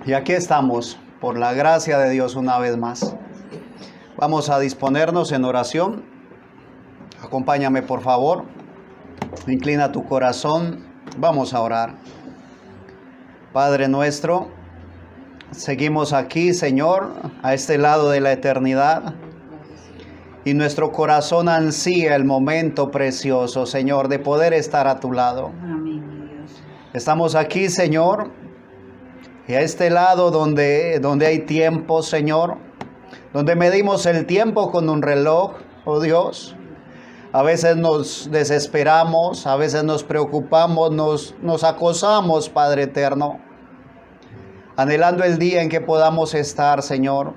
Y aquí estamos, por la gracia de Dios una vez más. Vamos a disponernos en oración. Acompáñame por favor. Inclina tu corazón. Vamos a orar. Padre nuestro, seguimos aquí, Señor, a este lado de la eternidad. Y nuestro corazón ansía el momento precioso, Señor, de poder estar a tu lado. Amén, Dios. Estamos aquí, Señor, y a este lado donde hay tiempo, Señor, donde medimos el tiempo con un reloj, oh Dios. A veces nos desesperamos, a veces nos preocupamos, nos acosamos, Padre eterno, anhelando el día en que podamos estar, Señor,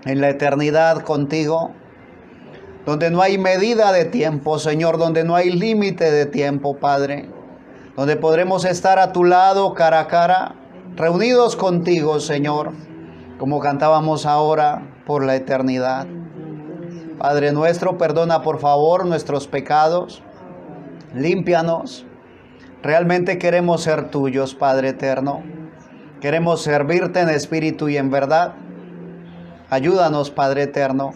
en la eternidad contigo, donde no hay medida de tiempo, Señor, donde no hay límite de tiempo, Padre, donde podremos estar a tu lado, cara a cara, reunidos contigo, Señor, como cantábamos ahora, por la eternidad. Padre nuestro, perdona por favor nuestros pecados, límpianos. Realmente queremos ser tuyos, Padre eterno. Queremos servirte en espíritu y en verdad. Ayúdanos, Padre eterno.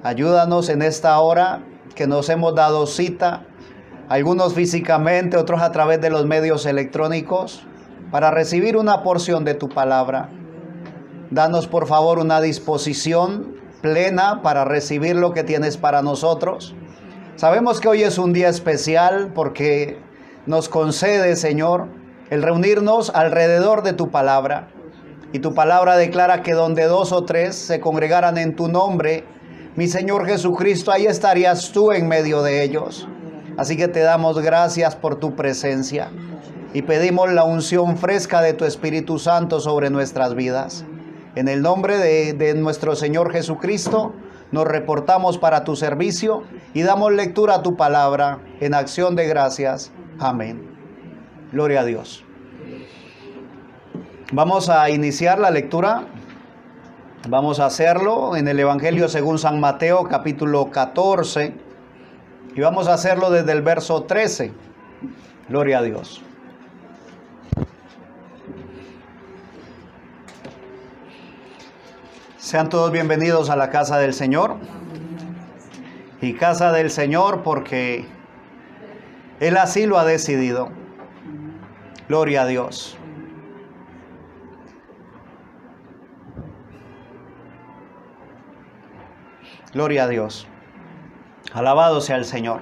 Ayúdanos en esta hora que nos hemos dado cita, algunos físicamente, otros a través de los medios electrónicos, para recibir una porción de tu palabra. Danos por favor una disposición plena para recibir lo que tienes para nosotros. Sabemos que hoy es un día especial porque nos concede, Señor, el reunirnos alrededor de tu palabra. Y tu palabra declara que donde 2 o 3 se congregaran en tu nombre, mi Señor Jesucristo, ahí estarías tú en medio de ellos. Así que te damos gracias por tu presencia y pedimos la unción fresca de tu Espíritu Santo sobre nuestras vidas. En el nombre de nuestro Señor Jesucristo, nos reportamos para tu servicio y damos lectura a tu palabra en acción de gracias. Amén. Gloria a Dios. Vamos a iniciar la lectura. Vamos a hacerlo en el Evangelio según San Mateo, capítulo 14. Y vamos a hacerlo desde el verso 13. Gloria a Dios. Sean todos bienvenidos a la casa del Señor. Y casa del Señor porque Él así lo ha decidido. Gloria a Dios. Gloria a Dios. Alabado sea el Señor.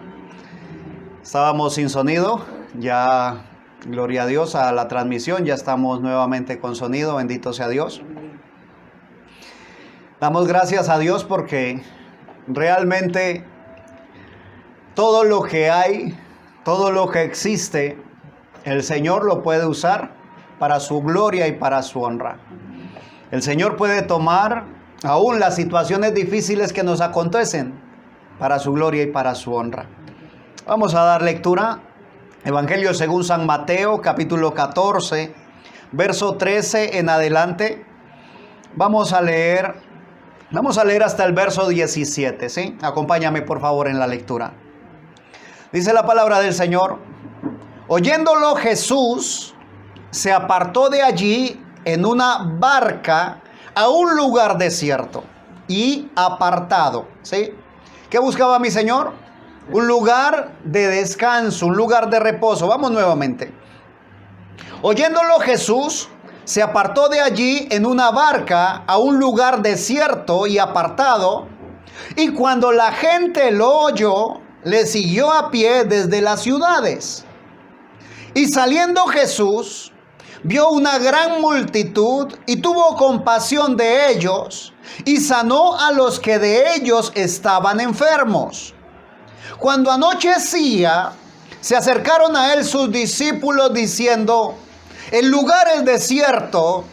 Estábamos sin sonido. Ya, gloria a Dios, a la transmisión. Ya estamos nuevamente con sonido. Bendito sea Dios. Damos gracias a Dios porque realmente todo lo que hay, todo lo que existe, el Señor lo puede usar para su gloria y para su honra. El Señor puede tomar aún las situaciones difíciles que nos acontecen para su gloria y para su honra. Vamos a dar lectura. Evangelio según San Mateo, capítulo 14, verso 13 en adelante. Vamos a leer hasta el verso 17, ¿sí? Acompáñame por favor en la lectura. Dice la palabra del Señor: oyéndolo Jesús se apartó de allí en una barca a un lugar desierto y apartado, ¿sí? ¿Qué buscaba mi Señor? Un lugar de descanso, un lugar de reposo. Vamos nuevamente. Oyéndolo Jesús se apartó de allí en una barca a un lugar desierto y apartado, y cuando la gente lo oyó, le siguió a pie desde las ciudades. Y saliendo Jesús, vio una gran multitud y tuvo compasión de ellos y sanó a los que de ellos estaban enfermos. Cuando anochecía, se acercaron a él sus discípulos diciendo: el lugar es desierto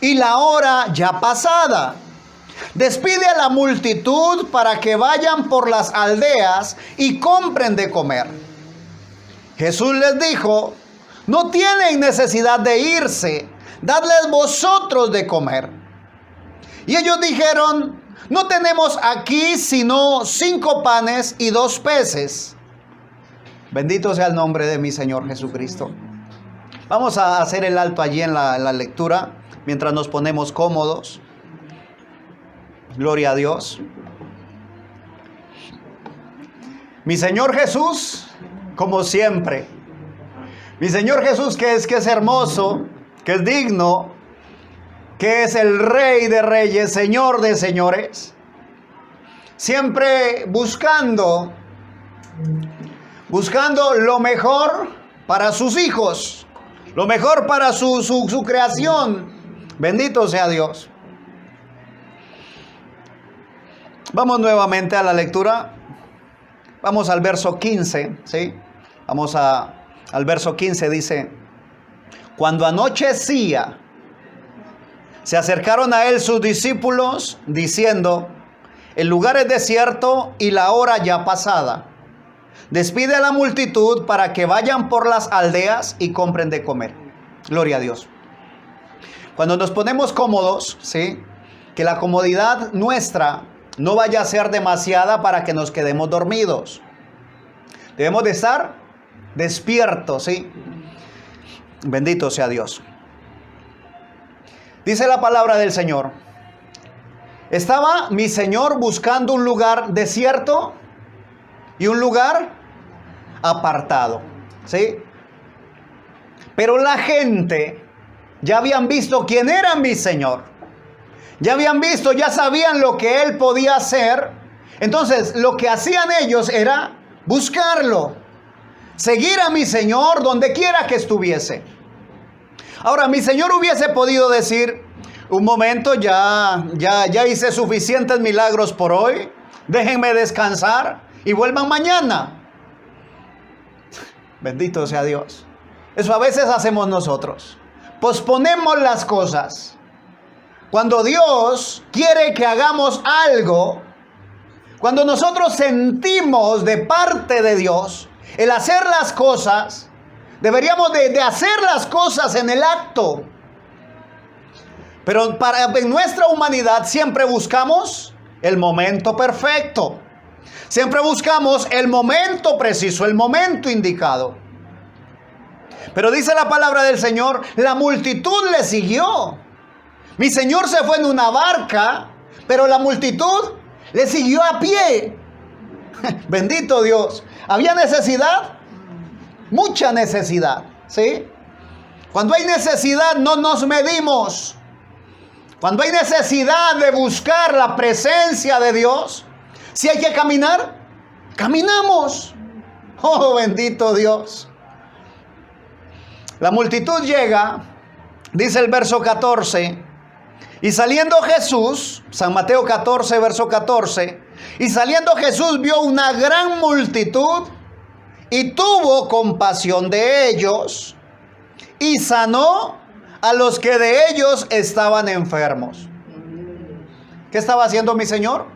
y la hora ya pasada. Despide a la multitud para que vayan por las aldeas y compren de comer. Jesús les dijo: no tienen necesidad de irse, dadles vosotros de comer. Y ellos dijeron: no tenemos aquí sino 5 panes y 2 peces. Bendito sea el nombre de mi Señor Jesucristo. Vamos a hacer el alto allí en la lectura, mientras nos ponemos cómodos. Gloria a Dios. Mi Señor Jesús, como siempre. Mi Señor Jesús, que es hermoso, que es digno, que es el Rey de Reyes, Señor de Señores. Siempre buscando lo mejor para sus hijos, lo mejor para su creación. Bendito sea Dios. Vamos nuevamente a la lectura. Vamos al verso 15, ¿sí? Vamos al verso 15, dice: cuando anochecía, se acercaron a él sus discípulos, diciendo: el lugar es desierto y la hora ya pasada. Despide a la multitud para que vayan por las aldeas y compren de comer. Gloria a Dios. Cuando nos ponemos cómodos, ¿sí?, que la comodidad nuestra no vaya a ser demasiada para que nos quedemos dormidos. Debemos de estar despiertos, ¿sí? Bendito sea Dios. Dice la palabra del Señor: estaba mi Señor buscando un lugar desierto y un lugar apartado, ¿sí? Pero la gente ya habían visto quién era mi Señor. Ya habían visto, ya sabían lo que Él podía hacer. Entonces, lo que hacían ellos era buscarlo, seguir a mi Señor donde quiera que estuviese. Ahora, mi Señor hubiese podido decir: un momento, ya hice suficientes milagros por hoy, déjenme descansar y vuelvan mañana. Bendito sea Dios. Eso a veces hacemos nosotros. Posponemos las cosas. Cuando Dios quiere que hagamos algo, cuando nosotros sentimos de parte de Dios el hacer las cosas, deberíamos de hacer las cosas en el acto. Pero en nuestra humanidad siempre buscamos el momento perfecto. Siempre buscamos el momento preciso, el momento indicado. Pero dice la palabra del Señor: la multitud le siguió. Mi Señor se fue en una barca, pero la multitud le siguió a pie. Bendito Dios. ¿Había necesidad? Mucha necesidad, ¿sí? Cuando hay necesidad no nos medimos. Cuando hay necesidad de buscar la presencia de Dios, si hay que caminar, caminamos. Oh, bendito Dios. La multitud llega, dice el verso 14, y saliendo Jesús, San Mateo 14, verso 14, y saliendo Jesús vio una gran multitud y tuvo compasión de ellos y sanó a los que de ellos estaban enfermos. ¿Qué estaba haciendo mi Señor?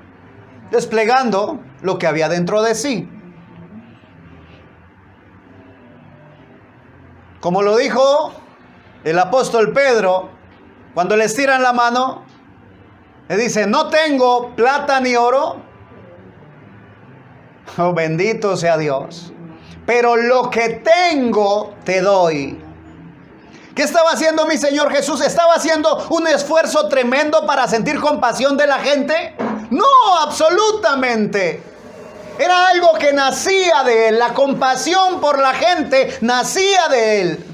Desplegando lo que había dentro de sí. Como lo dijo el apóstol Pedro, cuando le estiran la mano, le dice: no tengo plata ni oro. Oh, bendito sea Dios. Pero lo que tengo te doy. ¿Qué estaba haciendo mi Señor Jesús? ¿Estaba haciendo un esfuerzo tremendo para sentir compasión de la gente? No, absolutamente. Era algo que nacía de Él. La compasión por la gente nacía de Él.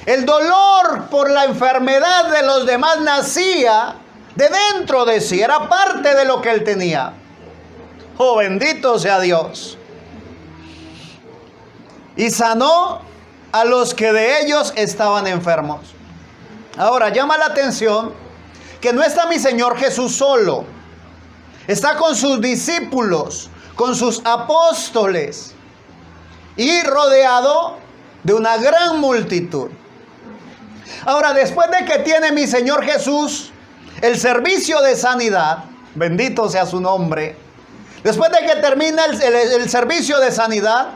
El dolor por la enfermedad de los demás nacía de dentro de sí. Era parte de lo que Él tenía. Oh, bendito sea Dios. Y sanó a los que de ellos estaban enfermos. Ahora, llama la atención que no está mi Señor Jesús solo. Está con sus discípulos, con sus apóstoles, y rodeado de una gran multitud. Ahora, después de que tiene mi Señor Jesús el servicio de sanidad, bendito sea su nombre, después de que termina el servicio de sanidad,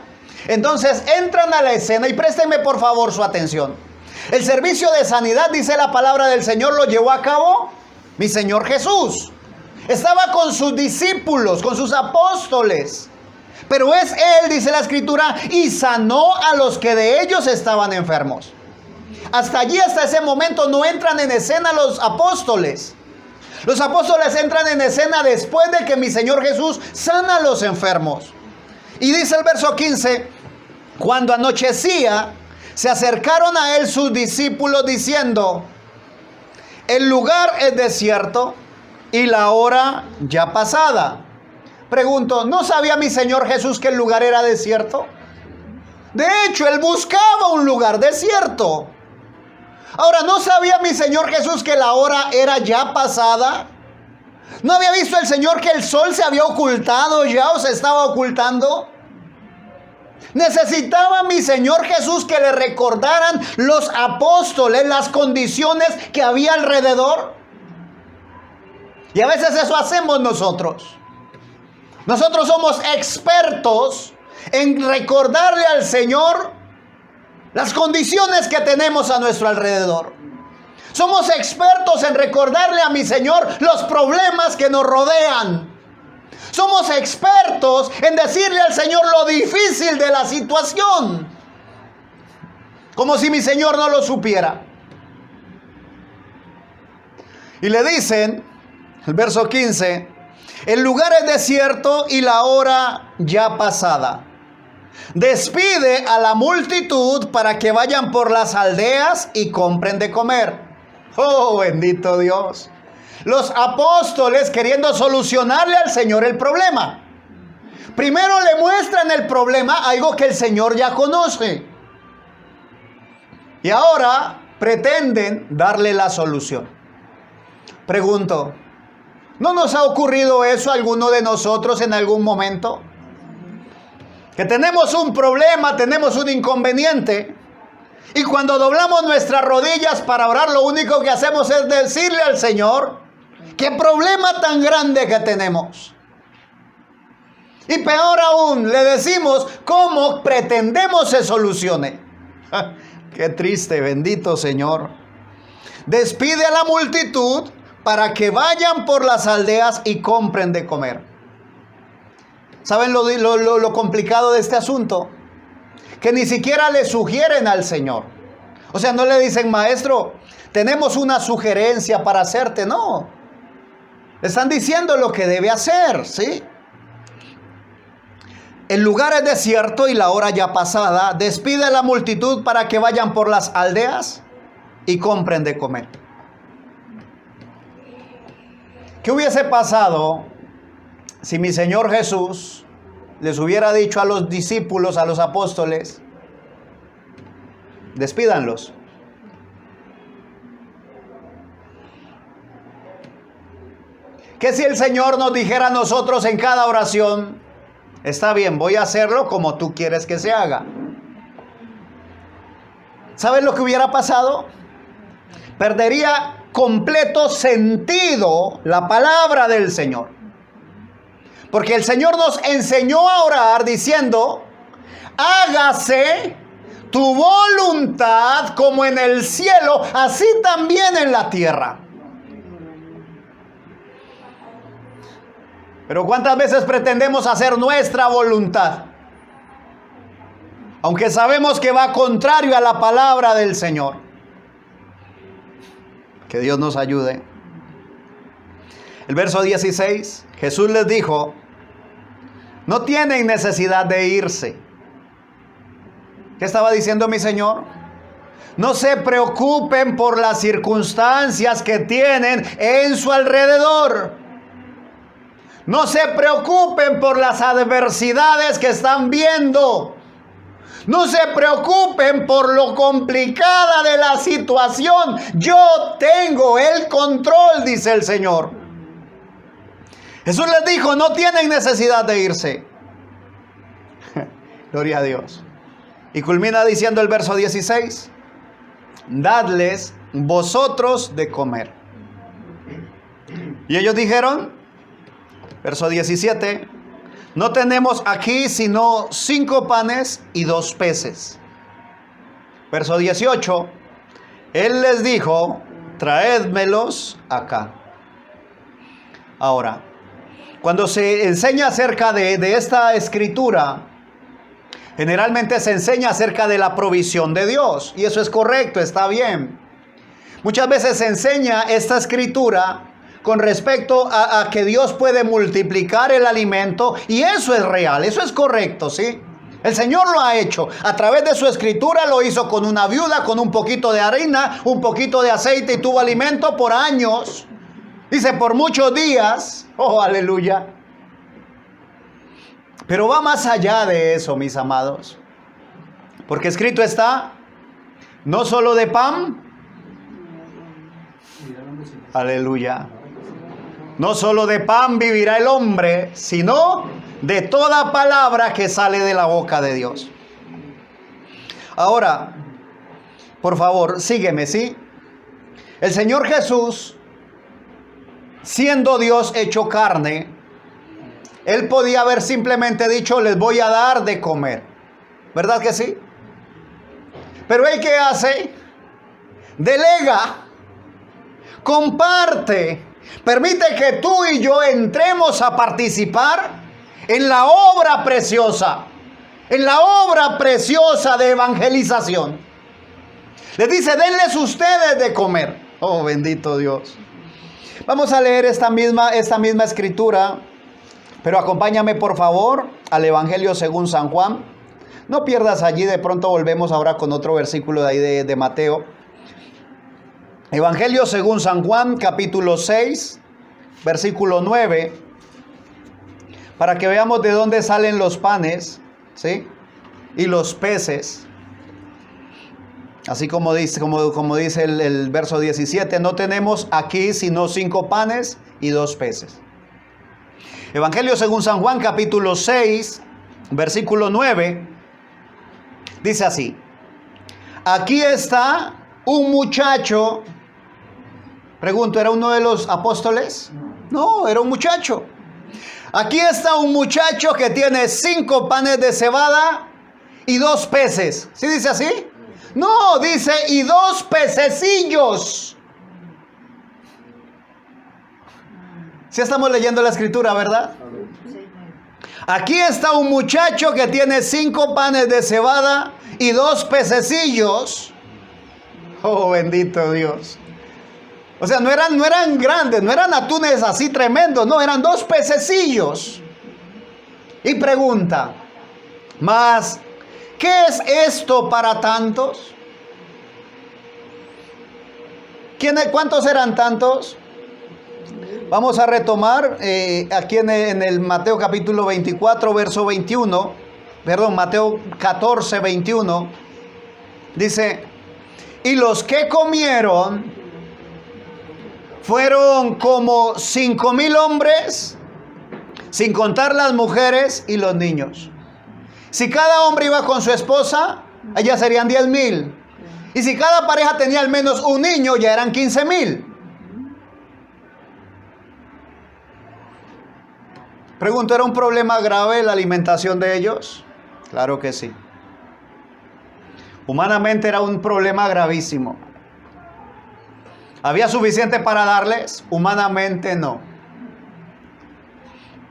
entonces entran a la escena, y préstenme por favor su atención. El servicio de sanidad, dice la palabra del Señor, lo llevó a cabo mi Señor Jesús. Estaba con sus discípulos, con sus apóstoles. Pero es Él, dice la Escritura, y sanó a los que de ellos estaban enfermos. Hasta allí, hasta ese momento, no entran en escena los apóstoles. Los apóstoles entran en escena después de que mi Señor Jesús sana a los enfermos. Y dice el verso 15, cuando anochecía, se acercaron a él sus discípulos diciendo, el lugar es desierto y la hora ya pasada. Pregunto, ¿no sabía mi Señor Jesús que el lugar era desierto? De hecho, él buscaba un lugar desierto. Ahora, ¿no sabía mi Señor Jesús que la hora era ya pasada? ¿No había visto el Señor que el sol se había ocultado ya o se estaba ocultando? Necesitaba mi Señor Jesús que le recordaran los apóstoles las condiciones que había alrededor. Y a veces eso hacemos nosotros. Nosotros somos expertos en recordarle al Señor las condiciones que tenemos a nuestro alrededor. Somos expertos en recordarle a mi Señor los problemas que nos rodean. Somos expertos en decirle al Señor lo difícil de la situación. Como si mi Señor no lo supiera. Y le dicen, el verso 15, el lugar es desierto y la hora ya pasada. Despide a la multitud para que vayan por las aldeas y compren de comer. Oh, bendito Dios. Los apóstoles queriendo solucionarle al Señor el problema. Primero le muestran el problema, algo que el Señor ya conoce. Y ahora pretenden darle la solución. Pregunto, ¿no nos ha ocurrido eso a alguno de nosotros en algún momento? Que tenemos un problema, tenemos un inconveniente. Y cuando doblamos nuestras rodillas para orar, lo único que hacemos es decirle al Señor, ¿qué problema tan grande que tenemos? Y peor aún, le decimos cómo pretendemos se solucione. Qué triste, bendito Señor. Despide a la multitud para que vayan por las aldeas y compren de comer. ¿Saben lo complicado de este asunto? Que ni siquiera le sugieren al Señor. O sea, no le dicen, maestro, tenemos una sugerencia para hacerte. No. Le están diciendo lo que debe hacer, ¿sí? El lugar es desierto y la hora ya pasada. Despide a la multitud para que vayan por las aldeas y compren de comer. ¿Qué hubiese pasado si mi Señor Jesús les hubiera dicho a los discípulos, a los apóstoles, despídanlos? ¿Qué si el Señor nos dijera a nosotros en cada oración, está bien, voy a hacerlo como tú quieres que se haga? ¿Sabes lo que hubiera pasado? Perdería completo sentido la palabra del Señor. Porque el Señor nos enseñó a orar diciendo, hágase tu voluntad como en el cielo, así también en la tierra. Pero ¿cuántas veces pretendemos hacer nuestra voluntad? Aunque sabemos que va contrario a la palabra del Señor. Que Dios nos ayude. El verso 16, Jesús les dijo, no tienen necesidad de irse. ¿Qué estaba diciendo mi Señor? No se preocupen por las circunstancias que tienen en su alrededor. No se preocupen por las adversidades que están viendo. No se preocupen por lo complicada de la situación. Yo tengo el control, dice el Señor. Jesús les dijo, no tienen necesidad de irse. Gloria a Dios. Y culmina diciendo el verso 16, dadles vosotros de comer. Y ellos dijeron, verso 17, no tenemos aquí sino 5 panes y 2 peces. Verso 18, Él les dijo, traédmelos acá. Ahora, cuando se enseña acerca de esta escritura, Generalmente se enseña acerca de la provisión de Dios, y eso es correcto, está bien. Muchas veces se enseña esta escritura con respecto a que Dios puede multiplicar el alimento, y eso es real, eso es correcto, ¿sí? El Señor lo ha hecho. A través de su escritura lo hizo con una viuda, con un poquito de harina, un poquito de aceite, y tuvo alimento por años. Dice, por muchos días. Oh, aleluya. Pero va más allá de eso, mis amados. Porque escrito está, no solo de pan. Aleluya. No solo de pan vivirá el hombre, sino de toda palabra que sale de la boca de Dios. Ahora, por favor, sígueme, ¿sí? El Señor Jesús, siendo Dios hecho carne, Él podía haber simplemente dicho, les voy a dar de comer. ¿Verdad que sí? Pero Él, ¿qué hace? Delega, comparte, permite que tú y yo entremos a participar en la obra preciosa, de evangelización. Les dice, denles ustedes de comer. Oh, bendito Dios. Vamos a leer esta misma escritura, pero acompáñame por favor al Evangelio según San Juan. No pierdas allí, de pronto volvemos ahora con otro versículo de ahí de Mateo. Evangelio según San Juan, capítulo 6, versículo 9. Para que veamos de dónde salen los panes, ¿sí? Y los peces. Así como dice el verso 17, no tenemos aquí sino 5 panes y 2 peces. Evangelio según San Juan, capítulo 6, versículo 9, dice así. Aquí está un muchacho. Pregunto, ¿era uno de los apóstoles? No, era un muchacho. Aquí está un muchacho que tiene 5 panes de cebada y 2 peces. ¿Sí dice así? No, dice y 2 pececillos. Sí estamos leyendo la escritura, ¿verdad? Aquí está un muchacho que tiene 5 panes de cebada y 2 pececillos. Oh, bendito Dios. O sea, no eran grandes, no eran atunes así tremendos, no, eran 2 pececillos. Y pregunta, ¿más qué es esto para tantos? ¿Cuántos eran tantos? Vamos a retomar aquí en el Mateo capítulo 24, verso 21. Perdón, Mateo 14, 21. Dice, y los que comieron fueron como 5,000 hombres, sin contar las mujeres y los niños. Si cada hombre iba con su esposa, allá serían 10,000. Y si cada pareja tenía al menos un niño, ya eran 15,000. Pregunto, ¿era un problema grave la alimentación de ellos? Claro que sí. Humanamente era un problema gravísimo. ¿Había suficiente para darles? Humanamente no.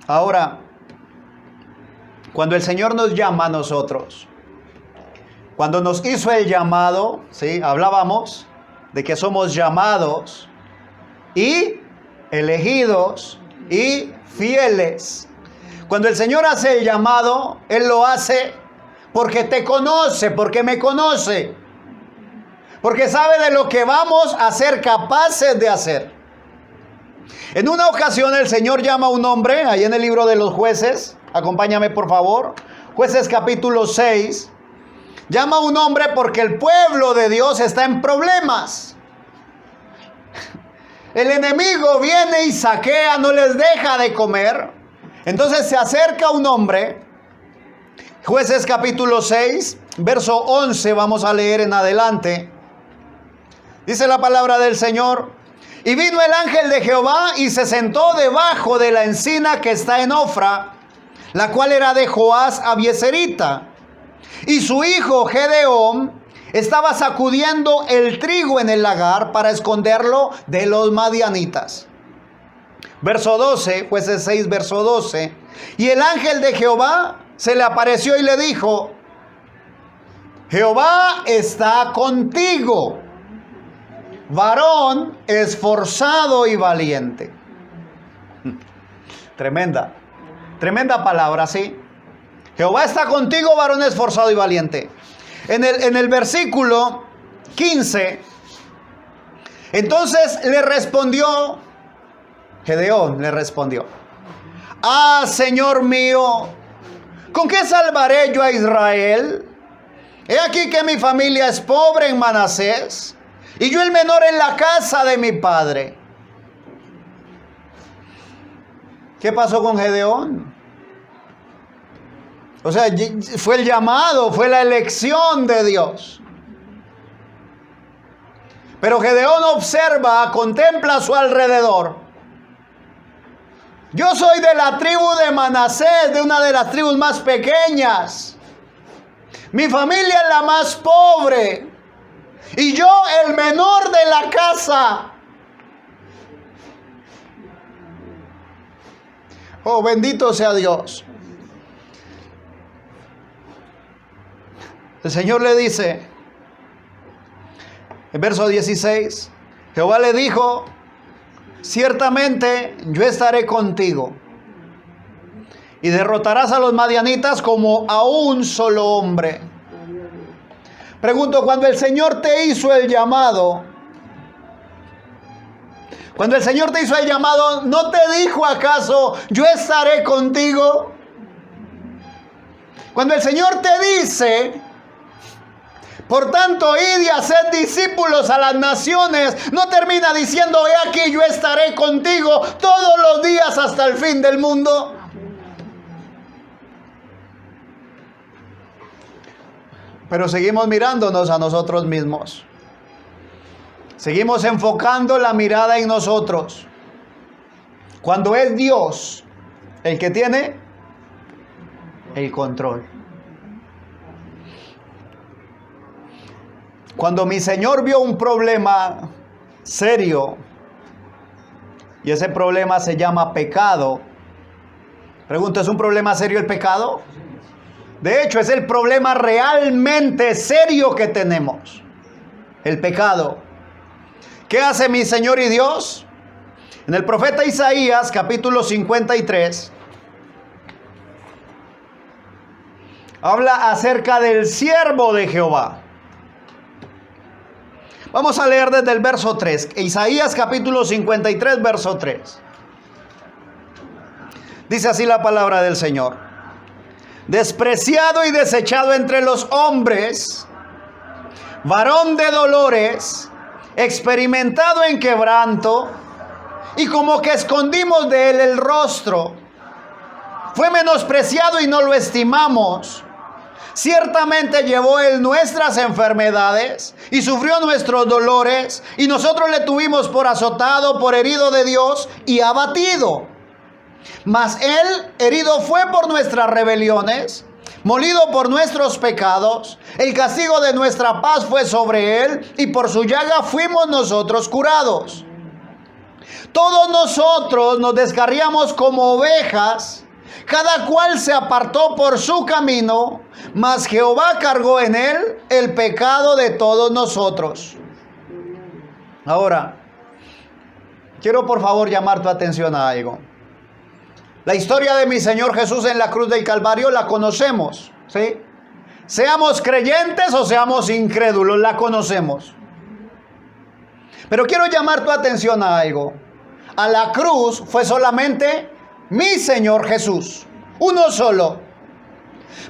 Ahora, cuando el Señor nos llama a nosotros, cuando nos hizo el llamado, ¿sí? Hablábamos de que somos llamados y elegidos y fieles. Cuando el Señor hace el llamado, Él lo hace porque te conoce, porque me conoce. Porque sabe de lo que vamos a ser capaces de hacer. En una ocasión el Señor llama a un hombre, ahí en el libro de los Jueces, acompáñame por favor, Jueces capítulo 6, llama a un hombre porque el pueblo de Dios está en problemas. El enemigo viene y saquea, no les deja de comer. Entonces se acerca un hombre, Jueces capítulo 6, verso 11, vamos a leer en adelante. Dice la palabra del Señor, y vino el ángel de Jehová y se sentó debajo de la encina que está en Ofra, la cual era de Joás Abieserita. Y su hijo Gedeón estaba sacudiendo el trigo en el lagar para esconderlo de los madianitas. Verso 12, Jueces 6, verso 12. Y el ángel de Jehová se le apareció y le dijo, Jehová está contigo, varón esforzado y valiente. Tremenda palabra, ¿sí? Jehová está contigo, varón esforzado y valiente. En el versículo 15, entonces le respondió, Gedeón le respondió: ah, Señor mío, ¿con qué salvaré yo a Israel? He aquí que mi familia es pobre en Manasés, y yo el menor en la casa de mi padre. ¿Qué pasó con Gedeón? O sea, fue el llamado, fue la elección de Dios. Pero Gedeón observa, contempla a su alrededor. Yo soy de la tribu de Manasés, de una de las tribus más pequeñas. Mi familia es la más pobre. Y yo el menor de la casa. Oh, bendito sea Dios. El Señor le dice, en verso 16, Jehová le dijo: ciertamente yo estaré contigo, y derrotarás a los madianitas como a un solo hombre. Pregunto, cuando el Señor te hizo el llamado, ¿no te dijo acaso: yo estaré contigo? Cuando el Señor te dice: por tanto, id y haced discípulos a las naciones, no termina diciendo: he aquí yo estaré contigo todos los días hasta el fin del mundo. Pero seguimos mirándonos a nosotros mismos. Seguimos enfocando la mirada en nosotros, cuando es Dios el que tiene el control. Cuando mi Señor vio un problema serio, y ese problema se llama pecado. Pregunto, ¿es un problema serio el pecado? De hecho, es el problema realmente serio que tenemos, el pecado. ¿Qué hace mi Señor y Dios? En el profeta Isaías, capítulo 53, habla acerca del siervo de Jehová. Vamos a leer desde el verso 3. Isaías capítulo 53, verso 3. Dice así la palabra del Señor: despreciado y desechado entre los hombres, varón de dolores, experimentado en quebranto, y como que escondimos de él el rostro. Fue menospreciado y no lo estimamos. Ciertamente llevó él nuestras enfermedades y sufrió nuestros dolores, y nosotros le tuvimos por azotado, por herido de Dios y abatido. Mas él herido fue por nuestras rebeliones, molido por nuestros pecados. El castigo de nuestra paz fue sobre él, y por su llaga fuimos nosotros curados. Todos nosotros nos descarriamos como ovejas, cada cual se apartó por su camino, mas Jehová cargó en él el pecado de todos nosotros. Ahora, quiero por favor llamar tu atención a algo. La historia de mi Señor Jesús en la cruz del Calvario la conocemos, ¿sí? Seamos creyentes o seamos incrédulos, la conocemos. Pero quiero llamar tu atención a algo. A la cruz fue solamente mi Señor Jesús, uno solo.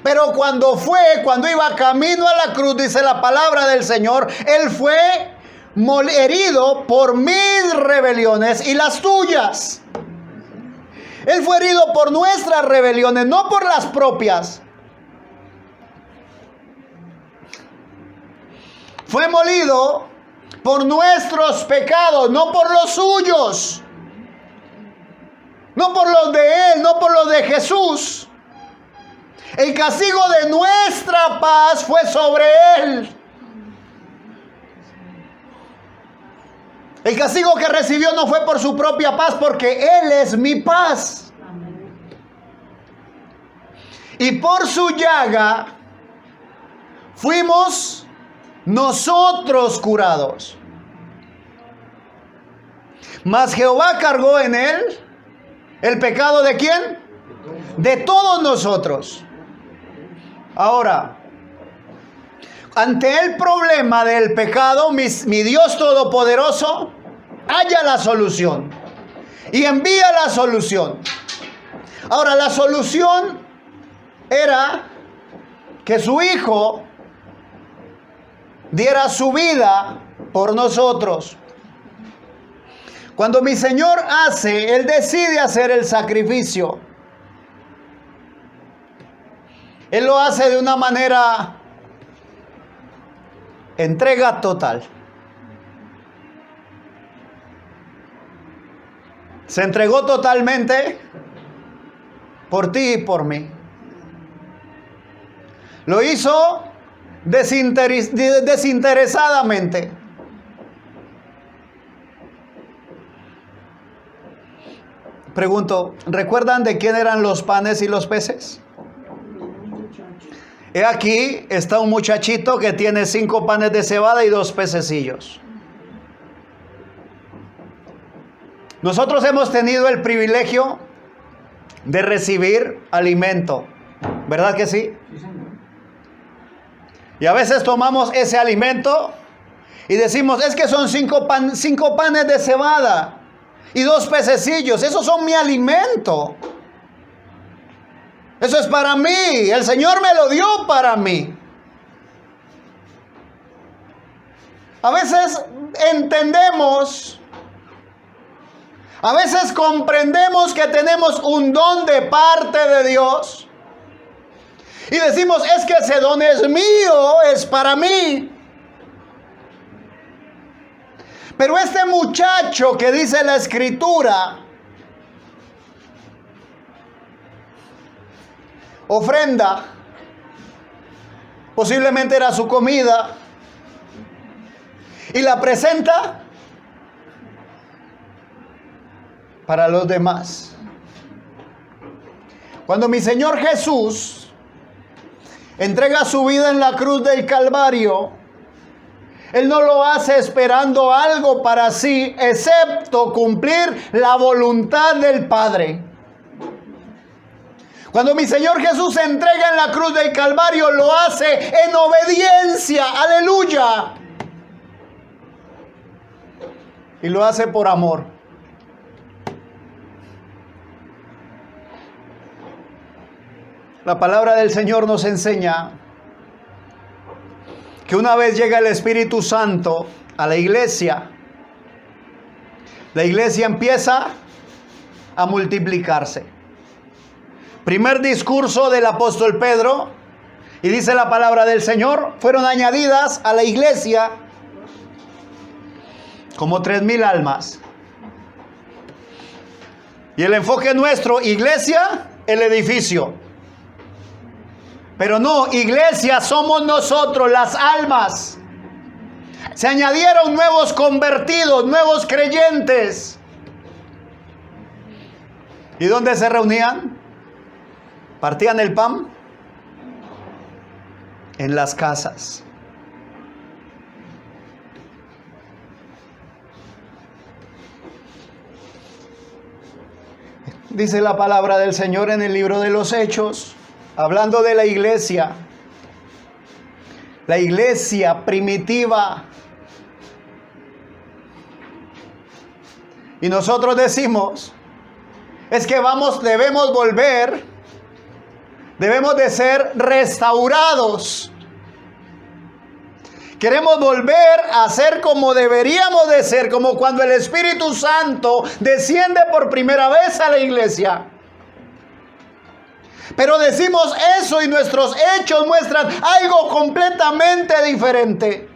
Pero cuando iba camino a la cruz, dice la palabra del Señor, él fue herido por mis rebeliones y las tuyas. Él fue herido por nuestras rebeliones, no por las propias. Fue molido por nuestros pecados, no por los suyos. No por los de él, no por los de Jesús. El castigo de nuestra paz fue sobre él. El castigo que recibió no fue por su propia paz, porque él es mi paz. Y por su llaga fuimos nosotros curados. Mas Jehová cargó en él el pecado ¿de quién? De todos nosotros. Ahora, ante el problema del pecado, mi Dios Todopoderoso halla la solución y envía la solución. Ahora, la solución era que su Hijo diera su vida por nosotros. Cuando mi Señor Él decide hacer el sacrificio. Él lo hace de una manera entrega total. Se entregó totalmente por ti y por mí. Lo hizo desinteresadamente. Pregunto, ¿recuerdan de quién eran los panes y los peces? He aquí está un muchachito que tiene 5 panes de cebada y 2 pececillos. Nosotros hemos tenido el privilegio de recibir alimento, ¿verdad que sí? Sí, señor. Y a veces tomamos ese alimento y decimos, es que son 5 panes de cebada y 2 pececillos, esos son mi alimento. Eso es para mí, el Señor me lo dio para mí. A veces entendemos, a veces comprendemos que tenemos un don de parte de Dios. Y decimos, es que ese don es mío, es para mí. Pero este muchacho que dice la Escritura, ofrenda, posiblemente era su comida, y la presenta para los demás. Cuando mi Señor Jesús entrega su vida en la cruz del Calvario, Él no lo hace esperando algo para sí, excepto cumplir la voluntad del Padre. Cuando mi Señor Jesús se entrega en la cruz del Calvario, lo hace en obediencia, aleluya. Y lo hace por amor. La palabra del Señor nos enseña que una vez llega el Espíritu Santo a la iglesia empieza a multiplicarse. Primer discurso del apóstol Pedro, y dice la palabra del Señor, fueron añadidas a la iglesia como 3,000 almas. Y el enfoque nuestro, iglesia, el edificio. Pero no, iglesia somos nosotros, las almas. Se añadieron nuevos convertidos, nuevos creyentes. ¿Y dónde se reunían? ¿Partían el pan? En las casas. Dice la palabra del Señor en el libro de los Hechos, hablando de la iglesia primitiva. Y nosotros decimos, es que debemos volver, debemos de ser restaurados. Queremos volver a ser como deberíamos de ser, como cuando el Espíritu Santo desciende por primera vez a la iglesia. Pero decimos eso y nuestros hechos muestran algo completamente diferente.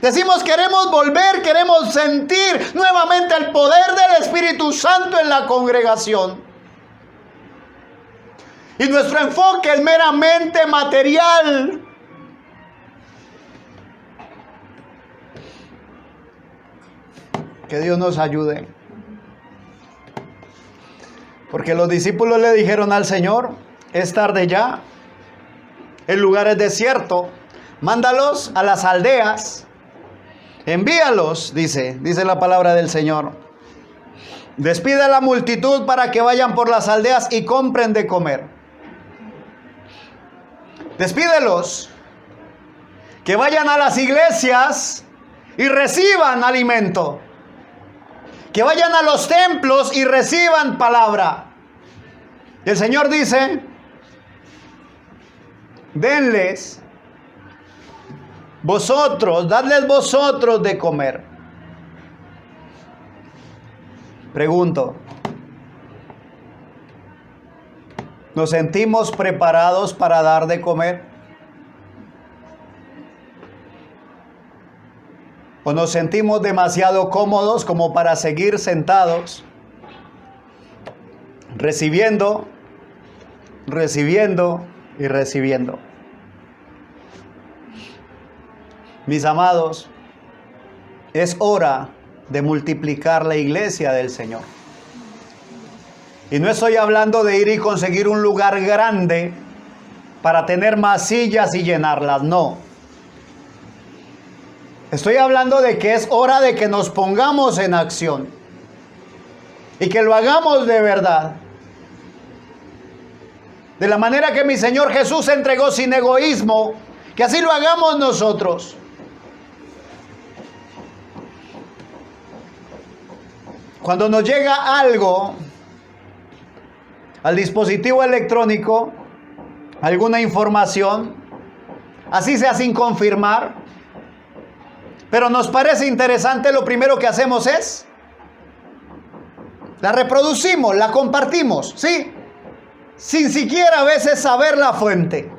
Decimos queremos volver, queremos sentir nuevamente el poder del Espíritu Santo en la congregación. Y nuestro enfoque es meramente material. Que Dios nos ayude. Porque los discípulos le dijeron al Señor, es tarde ya, en lugares desiertos, mándalos a las aldeas, envíalos, dice la palabra del Señor. Despide a la multitud para que vayan por las aldeas y compren de comer. Despídelos, que vayan a las iglesias y reciban alimento. Que vayan a los templos y reciban palabra. Y el Señor dice, denles vosotros, dadles vosotros de comer. Pregunto, ¿nos sentimos preparados para dar de comer? ¿O nos sentimos demasiado cómodos como para seguir sentados, recibiendo y recibiendo? Mis amados, es hora de multiplicar la iglesia del Señor. Y no estoy hablando de ir y conseguir un lugar grande para tener más sillas y llenarlas, no. Estoy hablando de que es hora de que nos pongamos en acción y que lo hagamos de verdad. De la manera que mi Señor Jesús se entregó sin egoísmo, que así lo hagamos nosotros. Cuando nos llega algo al dispositivo electrónico, alguna información, así sea sin confirmar, pero nos parece interesante, lo primero que hacemos es, la reproducimos, la compartimos, ¿sí? Sin siquiera a veces saber la fuente.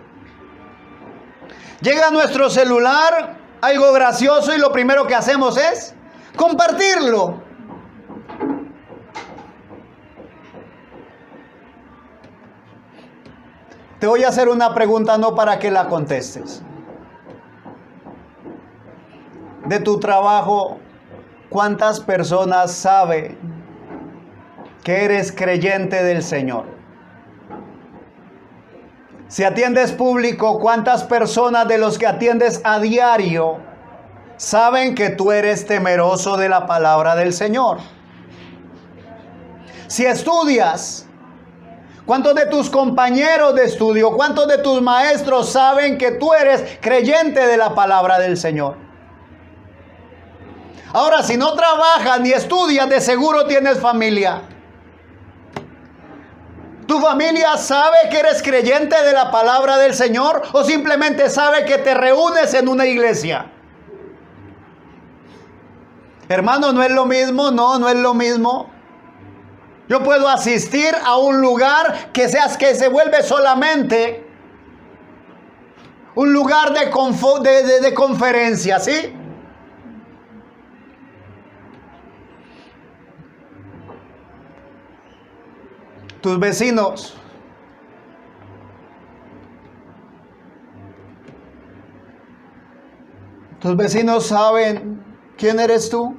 Llega a nuestro celular algo gracioso y lo primero que hacemos es compartirlo. Te voy a hacer una pregunta no para que la contestes. De tu trabajo, ¿cuántas personas saben que eres creyente del Señor? Si atiendes público, ¿cuántas personas de los que atiendes a diario saben que tú eres temeroso de la palabra del Señor? Si estudias, ¿cuántos de tus compañeros de estudio, cuántos de tus maestros saben que tú eres creyente de la palabra del Señor? Ahora, si no trabajas ni estudias, de seguro tienes familia. ¿Tu familia sabe que eres creyente de la palabra del Señor o simplemente sabe que te reúnes en una iglesia? Hermano, ¿no es lo mismo? No es lo mismo. Yo puedo asistir a un lugar que se vuelve solamente un lugar de conferencia, ¿sí? Tus vecinos saben quién eres tú.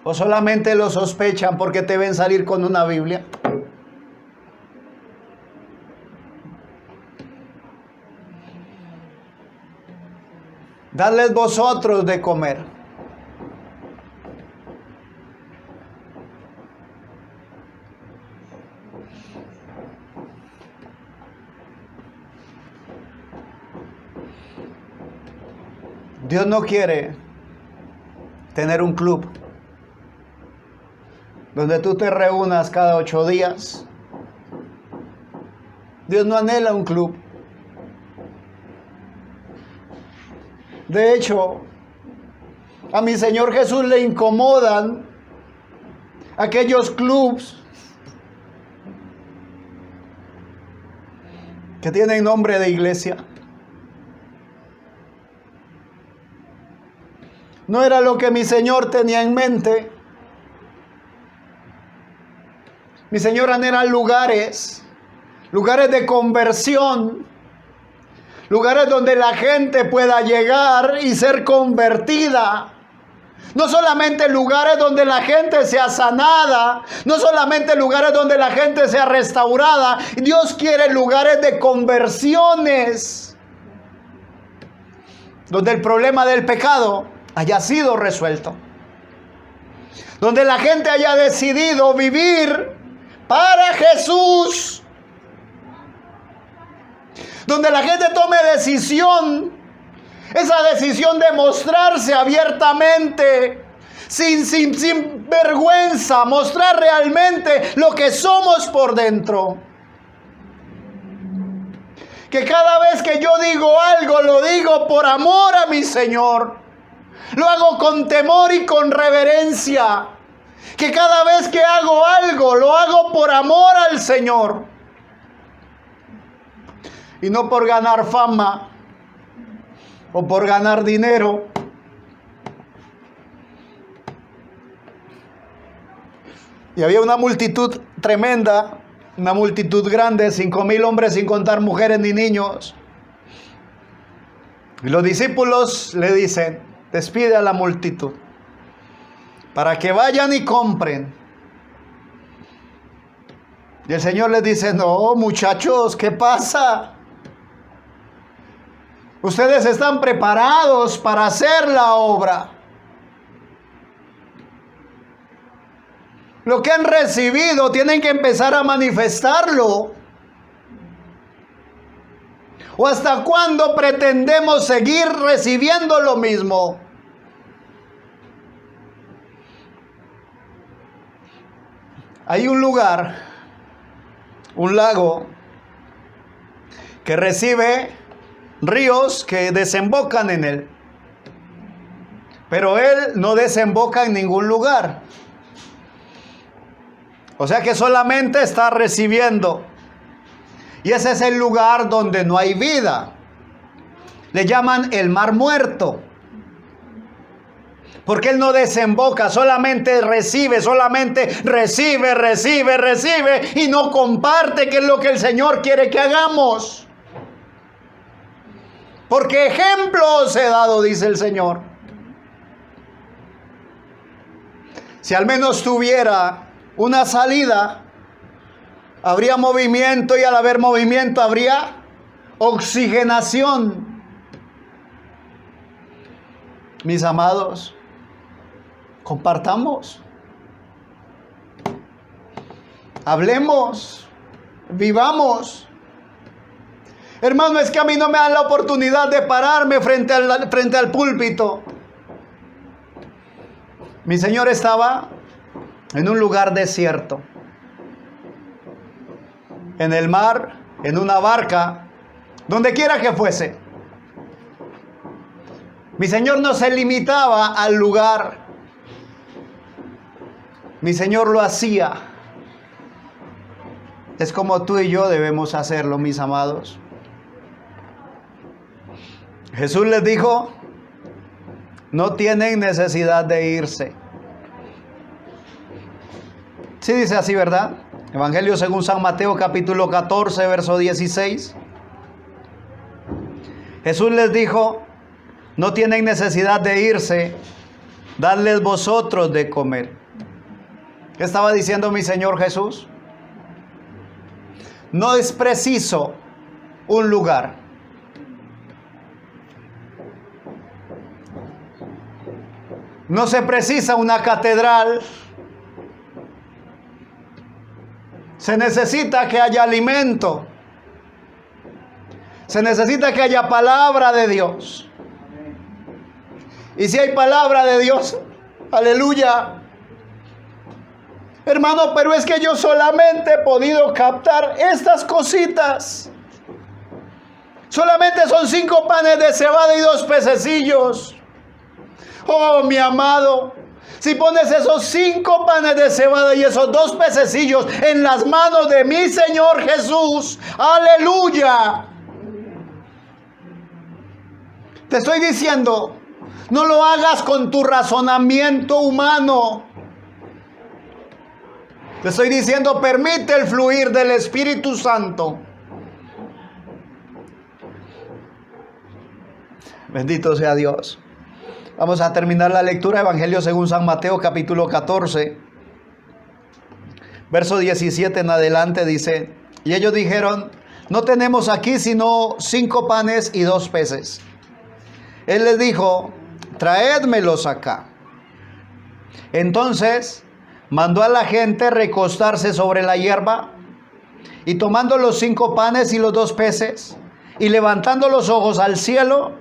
¿O solamente lo sospechan porque te ven salir con una Biblia? Dadles vosotros de comer. Dios no quiere tener un club donde tú te reúnas cada 8 días. Dios no anhela un club. De hecho, a mi Señor Jesús le incomodan aquellos clubs que tienen nombre de iglesia. No era lo que mi Señor tenía en mente. Mi Señor anhela lugares de conversión, lugares donde la gente pueda llegar y ser convertida, No solamente lugares donde la gente sea sanada, no solamente lugares donde la gente sea restaurada. Dios quiere lugares de conversiones, donde el problema del pecado haya sido resuelto, donde la gente haya decidido vivir para Jesús, donde la gente tome decisión, esa decisión de mostrarse abiertamente, sin vergüenza, mostrar realmente lo que somos por dentro. Que cada vez que yo digo algo, lo digo por amor a mi Señor. Lo hago con temor y con reverencia. Que cada vez que hago algo, lo hago por amor al Señor. Y no por ganar fama o por ganar dinero. Y había una multitud tremenda, una multitud grande, 5,000 hombres sin contar mujeres ni niños. Y los discípulos le dicen, despide a la multitud para que vayan y compren. Y el Señor les dice, no, muchachos, ¿qué pasa? Ustedes están preparados para hacer la obra. Lo que han recibido tienen que empezar a manifestarlo. ¿O hasta cuándo pretendemos seguir recibiendo lo mismo? Hay un lugar, un lago, que recibe ríos que desembocan en él. Pero él no desemboca en ningún lugar. O sea que solamente está recibiendo. Y ese es el lugar donde no hay vida. Le llaman el mar muerto. Porque él no desemboca, solamente recibe y no comparte, que es lo que el Señor quiere que hagamos. Porque ejemplos he dado, dice el Señor. Si al menos tuviera una salida, habría movimiento, y al haber movimiento habría oxigenación. Mis amados, compartamos, hablemos, vivamos. Hermano, es que a mí no me dan la oportunidad de pararme frente al púlpito. Mi Señor estaba en un lugar desierto, en el mar, en una barca, donde quiera que fuese. Mi Señor no se limitaba al lugar. Mi Señor lo hacía. Es como tú y yo debemos hacerlo, mis amados. Jesús les dijo, no tienen necesidad de irse. Sí dice así, ¿verdad? Evangelio según San Mateo, capítulo 14, verso 16. Jesús les dijo, no tienen necesidad de irse, dadles vosotros de comer. ¿Qué estaba diciendo mi Señor Jesús? No es preciso un lugar. No se precisa una catedral. Se necesita que haya alimento. Se necesita que haya palabra de Dios. Y si hay palabra de Dios, aleluya. Hermano, pero es que yo solamente he podido captar estas cositas. Solamente son 5 panes de cebada y 2 pececillos. Oh, mi amado, si pones esos 5 panes de cebada y esos 2 pececillos en las manos de mi Señor Jesús, aleluya. Te estoy diciendo, no lo hagas con tu razonamiento humano. Te estoy diciendo, permite el fluir del Espíritu Santo. Bendito sea Dios. Vamos a terminar la lectura. Evangelio según San Mateo, capítulo 14, verso 17 en adelante, dice: y ellos dijeron: no tenemos aquí sino 5 panes y 2 peces. Él les dijo: traédmelos acá. Entonces mandó a la gente recostarse sobre la hierba, y tomando los 5 panes y los 2 peces, y levantando los ojos al cielo,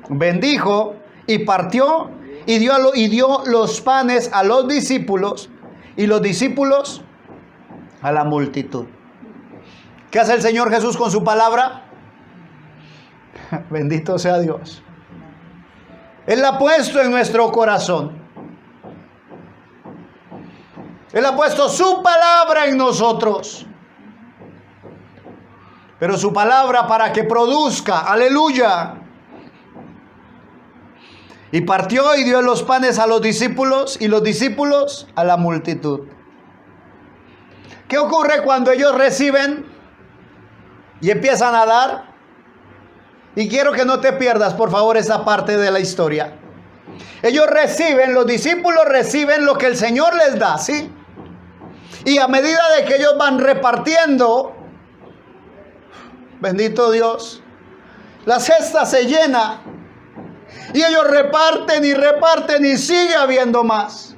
bendijo y partió, y dio los panes a los discípulos, y los discípulos a la multitud. ¿Qué hace el Señor Jesús con su palabra? Bendito sea Dios. Él la ha puesto en nuestro corazón. Él ha puesto su palabra en nosotros. Pero su palabra para que produzca, aleluya. Y partió y dio los panes a los discípulos, y los discípulos a la multitud. ¿Qué ocurre cuando ellos reciben y empiezan a dar? Y quiero que no te pierdas, por favor, esa parte de la historia. Ellos reciben, los discípulos reciben lo que el Señor les da, ¿sí? Y a medida de que ellos van repartiendo, bendito Dios, la cesta se llena. Y ellos reparten y reparten y sigue habiendo más.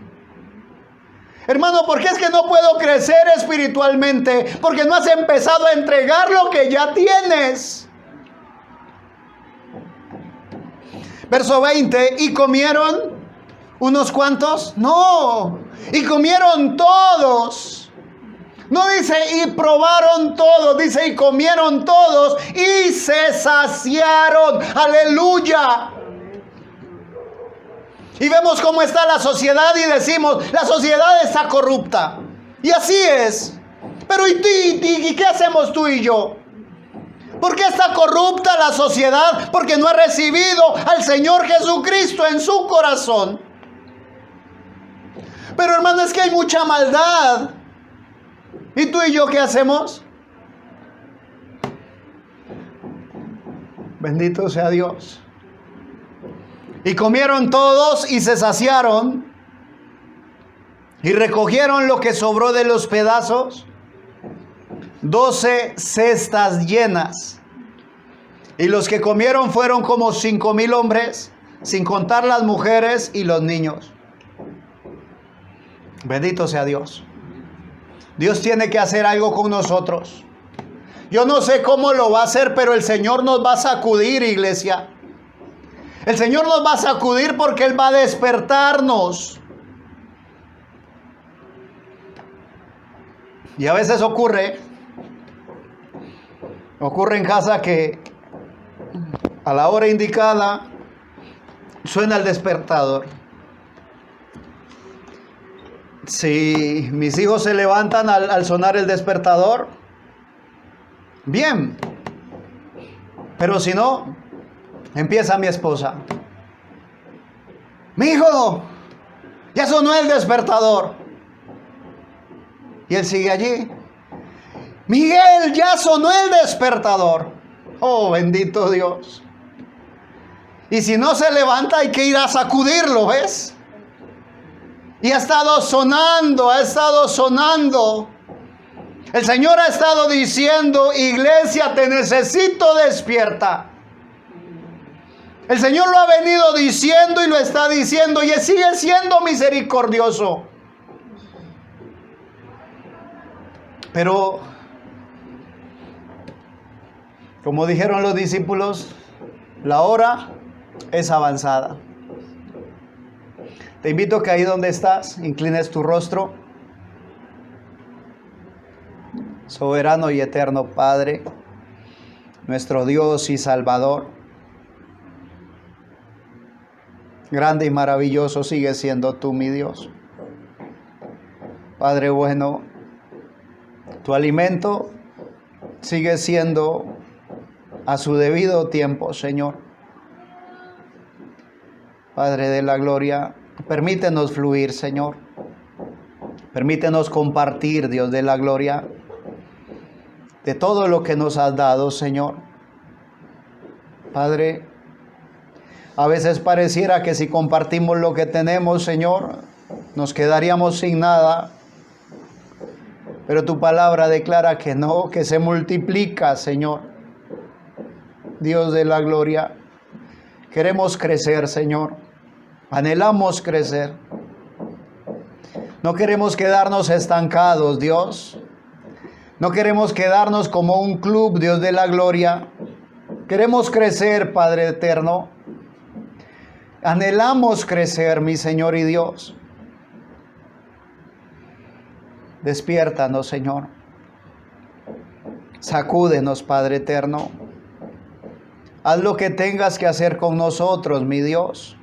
Hermano, ¿por qué es que no puedo crecer espiritualmente? Porque no has empezado a entregar lo que ya tienes. Verso 20, ¿y comieron unos cuantos? No, y comieron todos. No dice y probaron todos, dice y comieron todos y se saciaron. Aleluya. Y vemos cómo está la sociedad y decimos, la sociedad está corrupta. Y así es. Pero ¿y qué hacemos tú y yo? ¿Por qué está corrupta la sociedad? Porque no ha recibido al Señor Jesucristo en su corazón. Pero hermano, es que hay mucha maldad. ¿Y tú y yo qué hacemos? Bendito sea Dios. Y comieron todos y se saciaron, y recogieron lo que sobró de los pedazos, 12 cestas llenas. Y los que comieron fueron como 5,000 hombres, sin contar las mujeres y los niños. Bendito sea Dios. Dios tiene que hacer algo con nosotros. Yo no sé cómo lo va a hacer, pero el Señor nos va a sacudir, iglesia. El Señor nos va a sacudir porque Él va a despertarnos. Y a veces ocurre en casa que a la hora indicada suena el despertador. Si mis hijos se levantan al sonar el despertador, bien. Pero si no, empieza mi esposa. Mi hijo, ya sonó el despertador. Y él sigue allí. Miguel, ya sonó el despertador. Oh, bendito Dios. Y si no se levanta, hay que ir a sacudirlo, ¿ves? Y ha estado sonando, ha estado sonando. El Señor ha estado diciendo, iglesia, te necesito despierta. El Señor lo ha venido diciendo y lo está diciendo y sigue siendo misericordioso. Pero, como dijeron los discípulos, la hora es avanzada. Te invito a que ahí donde estás, inclines tu rostro. Soberano y eterno Padre, nuestro Dios y Salvador, grande y maravilloso sigue siendo tú, mi Dios. Padre bueno, tu alimento sigue siendo a su debido tiempo, Señor. Padre de la gloria, permítenos fluir, Señor. Permítenos compartir, Dios de la gloria, de todo lo que nos has dado, Señor. Padre, A veces pareciera que si compartimos lo que tenemos, Señor, nos quedaríamos sin nada. Pero tu palabra declara que no, que se multiplica, Señor. Dios de la gloria, queremos crecer, Señor. Anhelamos crecer. No queremos quedarnos estancados, Dios. No queremos quedarnos como un club, Dios de la gloria. Queremos crecer, Padre eterno. Anhelamos crecer, mi Señor y Dios. Despiértanos, Señor. Sacúdenos, Padre eterno. Haz lo que tengas que hacer con nosotros, mi Dios.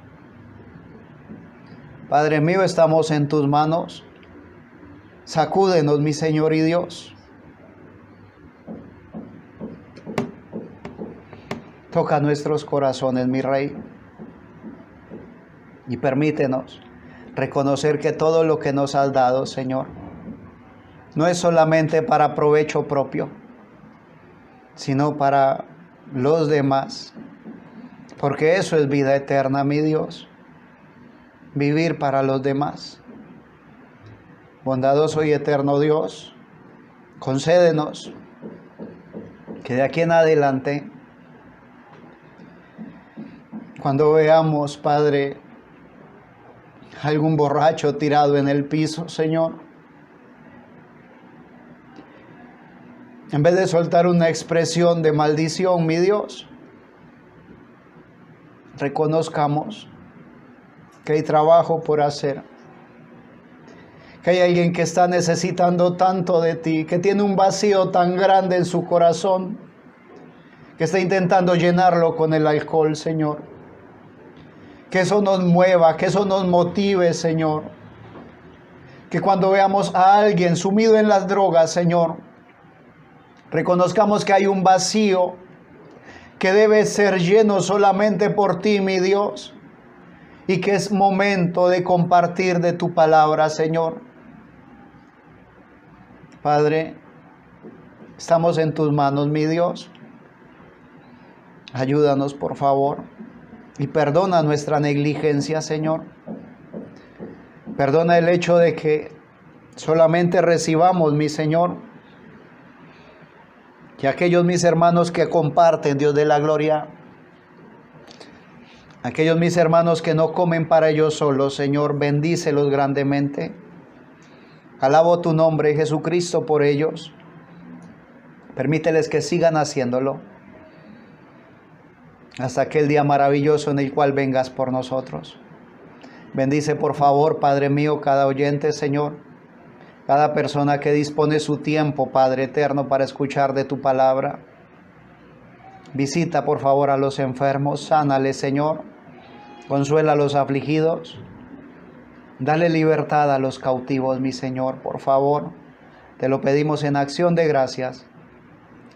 Padre mío, estamos en tus manos. Sacúdenos, mi Señor y Dios. Toca nuestros corazones, mi Rey. Y permítenos reconocer que todo lo que nos has dado, Señor, no es solamente para provecho propio, sino para los demás. Porque eso es vida eterna, mi Dios. Vivir para los demás. Bondadoso y eterno Dios, concédenos que de aquí en adelante, cuando veamos, Padre, algún borracho tirado en el piso, Señor, en vez de soltar una expresión de maldición, mi Dios, reconozcamos que hay trabajo por hacer, que hay alguien que está necesitando tanto de ti, que tiene un vacío tan grande en su corazón, que está intentando llenarlo con el alcohol, Señor. Que eso nos mueva, que eso nos motive, Señor. Que cuando veamos a alguien sumido en las drogas, Señor, reconozcamos que hay un vacío que debe ser lleno solamente por ti, mi Dios, y que es momento de compartir de tu palabra, Señor. Padre, estamos en tus manos, mi Dios. Ayúdanos, por favor, y perdona nuestra negligencia, Señor. Perdona el hecho de que solamente recibamos, mi Señor, que aquellos mis hermanos que comparten, Dios de la gloria, aquellos mis hermanos que no comen para ellos solos, Señor, bendícelos grandemente. Alabo tu nombre, Jesucristo, por ellos. Permíteles que sigan haciéndolo hasta aquel día maravilloso en el cual vengas por nosotros. Bendice, por favor, Padre mío, cada oyente, Señor, cada persona que dispone su tiempo, Padre eterno, para escuchar de tu palabra. Visita, por favor, a los enfermos, sánales, Señor, consuela a los afligidos, dale libertad a los cautivos, mi Señor, por favor. Te lo pedimos en acción de gracias,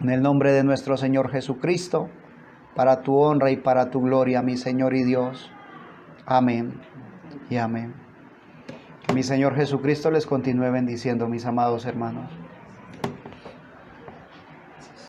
en el nombre de nuestro Señor Jesucristo, para tu honra y para tu gloria, mi Señor y Dios. Amén y amén. Que mi Señor Jesucristo les continúe bendiciendo, mis amados hermanos.